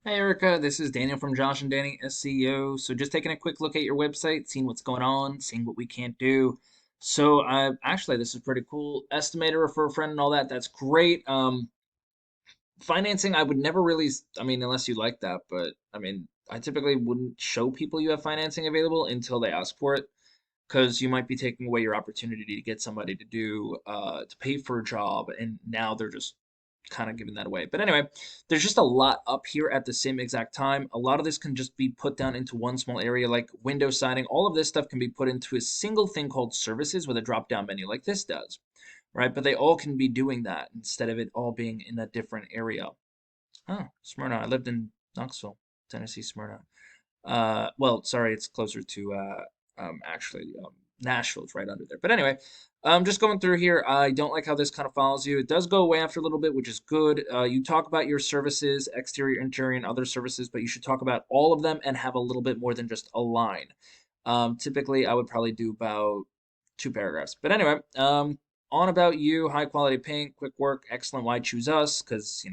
Hey Erica, this is Daniel from Josh and Danny SEO. So just taking a quick look at your website, seeing what's going on, seeing what we can't do. So actually this is pretty cool. Estimator, refer a friend, and all that. That's great. Financing, I would never really, I mean, unless you like that, but I mean, I typically wouldn't show people you have financing available until they ask for it, because you might be taking away your opportunity to get somebody to do to pay for a job, and now they're just kind of giving that away. But anyway, there's just a lot up here at the same exact time. A lot of this can just be put down into one small area, like window siding. All of this stuff can be put into a single thing called services with a drop down menu like this does, right? But they all can be doing that instead of it all being in a different area. Oh, Smyrna. I lived in Knoxville, Tennessee, Smyrna. Well, sorry, it's closer to actually Nashville. It's right under there. But anyway, just going through here. I don't like how this kind of follows you. It does go away after a little bit, which is good. You talk about your services, exterior, interior, and other services, but you should talk about all of them and have a little bit more than just a line. Typically, I would probably do about two paragraphs. But anyway, on about you, high quality paint, quick work, excellent. Why choose us? Because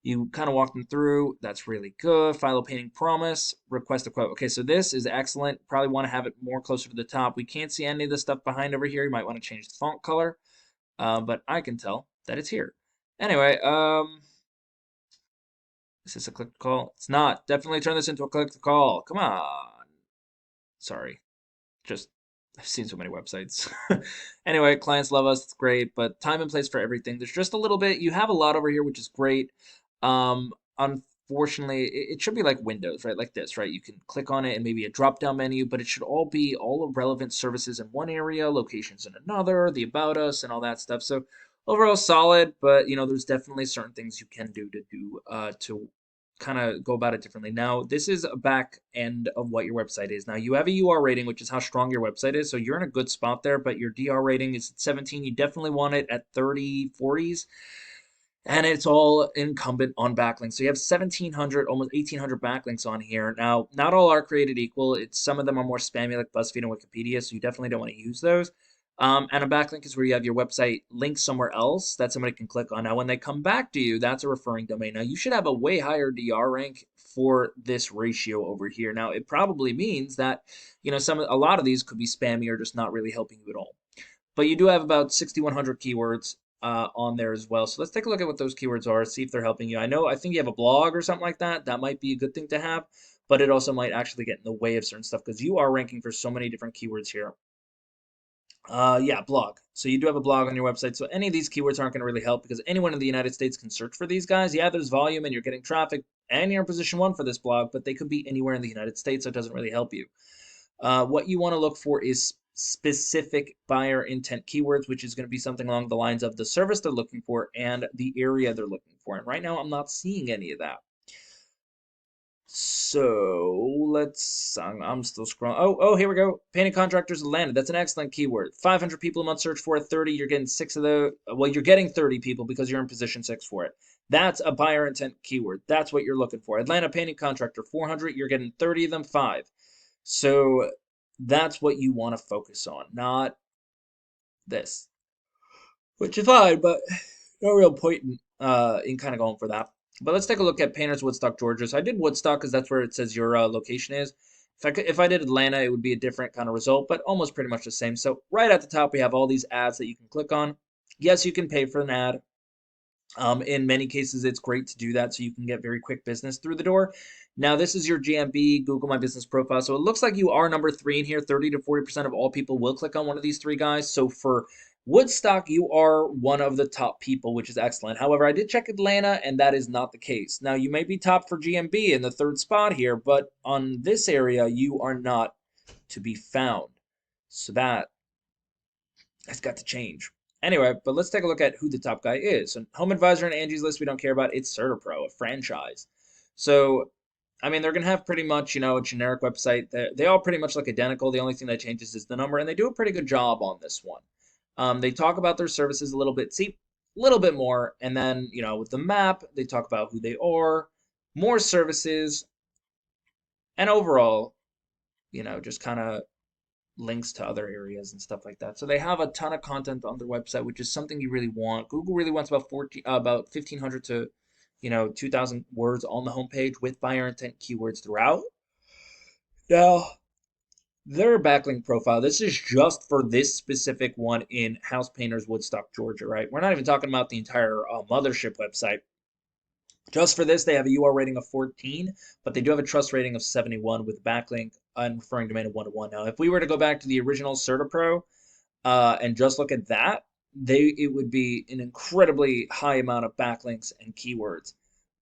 you kind of walk them through. That's really good. Philo painting promise. Request a quote. Okay, so this is excellent. Probably want to have it more closer to the top. We can't see any of the stuff behind over here. You might want to change the font color, but I can tell that it's here. Anyway, is this a click to call? It's not. Definitely turn this into a click to call. Come on. Sorry. Just I've seen so many websites. Anyway, clients love us. It's great, but time and place for everything. There's just a little bit. You have a lot over here, which is great. Unfortunately, it should be like Windows, right? Like this, right? You can click on it and maybe a drop-down menu, but it should all be all of relevant services in one area, locations in another, the about us, and all that stuff. So overall, solid, but there's definitely certain things you can do to kind of go about it differently. Now, this is a back end of what your website is. Now, you have a UR rating, which is how strong your website is. So you're in a good spot there, but your DR rating is at 17. You definitely want it at 30, 40s. And it's all incumbent on backlinks. So you have 1,700, almost 1,800 backlinks on here. Now, not all are created equal. Some of them are more spammy, like BuzzFeed and Wikipedia. So you definitely don't want to use those. And a backlink is where you have your website linked somewhere else that somebody can click on. Now, when they come back to you, that's a referring domain. Now, you should have a way higher DR rank for this ratio over here. Now, it probably means that a lot of these could be spammy or just not really helping you at all. But you do have about 6,100 keywords on there as well. So let's take a look at what those keywords are, see if they're helping you. I think you have a blog or something like that. That might be a good thing to have, but it also might actually get in the way of certain stuff because you are ranking for so many different keywords here. Yeah, blog. So you do have a blog on your website. So any of these keywords aren't going to really help because anyone in the United States can search for these guys. Yeah, there's volume and you're getting traffic and you're in position one for this blog, but they could be anywhere in the United States, so it doesn't really help you. What you want to look for is specific buyer intent keywords, which is going to be something along the lines of the service they're looking for and the area they're looking for. And right now, I'm not seeing any of that. So I'm still scrolling. Oh, here we go. Painting contractors landed. That's an excellent keyword. 500 people a month search for it. 30. You're getting six of the. Well, you're getting 30 people because you're in position six for it. That's a buyer intent keyword. That's what you're looking for. Atlanta painting contractor 400. You're getting 30 of them. Five. So that's what you want to focus on, not this, which is fine, but no real point in kind of going for that. But let's take a look at Painters Woodstock, Georgia. So I did Woodstock because that's where it says your location is. If I did Atlanta, it would be a different kind of result, but almost pretty much the same. So right at the top, we have all these ads that you can click on. Yes, you can pay for an ad. In many cases, it's great to do that so you can get very quick business through the door. Now, this is your GMB, Google My Business Profile. So it looks like you are number 3 in here. 30 to 40% of all people will click on one of these three guys. So for Woodstock, you are one of the top people, which is excellent. However, I did check Atlanta, and that is not the case. Now, you may be top for GMB in the third spot here, but on this area, you are not to be found. So that's got to change. Anyway, but let's take a look at who the top guy is. So Home Advisor and Angie's List, we don't care about. It's CertaPro, a franchise. So, I mean, they're going to have pretty much, a generic website. They all pretty much look identical. The only thing that changes is the number, and they do a pretty good job on this one. They talk about their services a little bit, see, a little bit more, and then, with the map, they talk about who they are, more services, and overall, just kind of links to other areas and stuff like that. So they have a ton of content on their website, which is something you really want. Google really wants about 1500 to 2,000 words on the homepage with buyer intent keywords throughout. Now, their backlink profile, this is just for this specific one in House Painters, Woodstock, Georgia, right? We're not even talking about the entire mothership website. Just for this, they have a UR rating of 14, but they do have a trust rating of 71 with backlink and referring domain of 1 to 1. Now, if we were to go back to the original CertaPro and just look at that, it would be an incredibly high amount of backlinks and keywords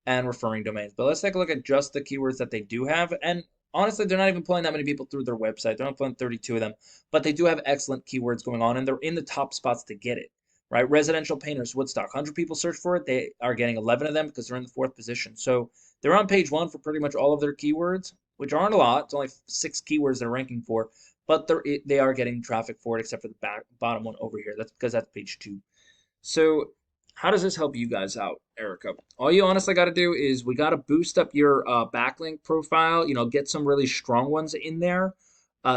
and referring domains. But let's take a look at just the keywords that they do have. And honestly, they're not even pulling that many people through their website. They're not pulling 32 of them, but they do have excellent keywords going on, and they're in the top spots to get it. Right, residential painters, Woodstock. 100 people search for it. They are getting 11 of them because they're in the 4th position. So they're on page 1 for pretty much all of their keywords, which aren't a lot. It's only 6 keywords they're ranking for, but they are getting traffic for it, except for the bottom one over here. That's because that's page 2. So how does this help you guys out, Erica? All you honestly got to do is we got to boost up your backlink profile. Get some really strong ones in there,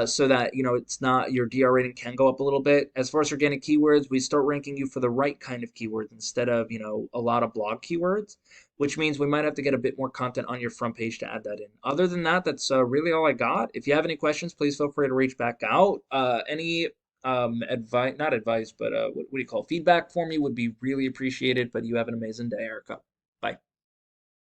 so that it's not your DR rating can go up a little bit. As far as organic keywords, we start ranking you for the right kind of keywords instead of a lot of blog keywords, which means we might have to get a bit more content on your front page to add that in. Other than that, that's really all I got. If you have any questions, please feel free to reach back out. Any advice, not advice, but what do you call feedback for me would be really appreciated. But you have an amazing day, Erica.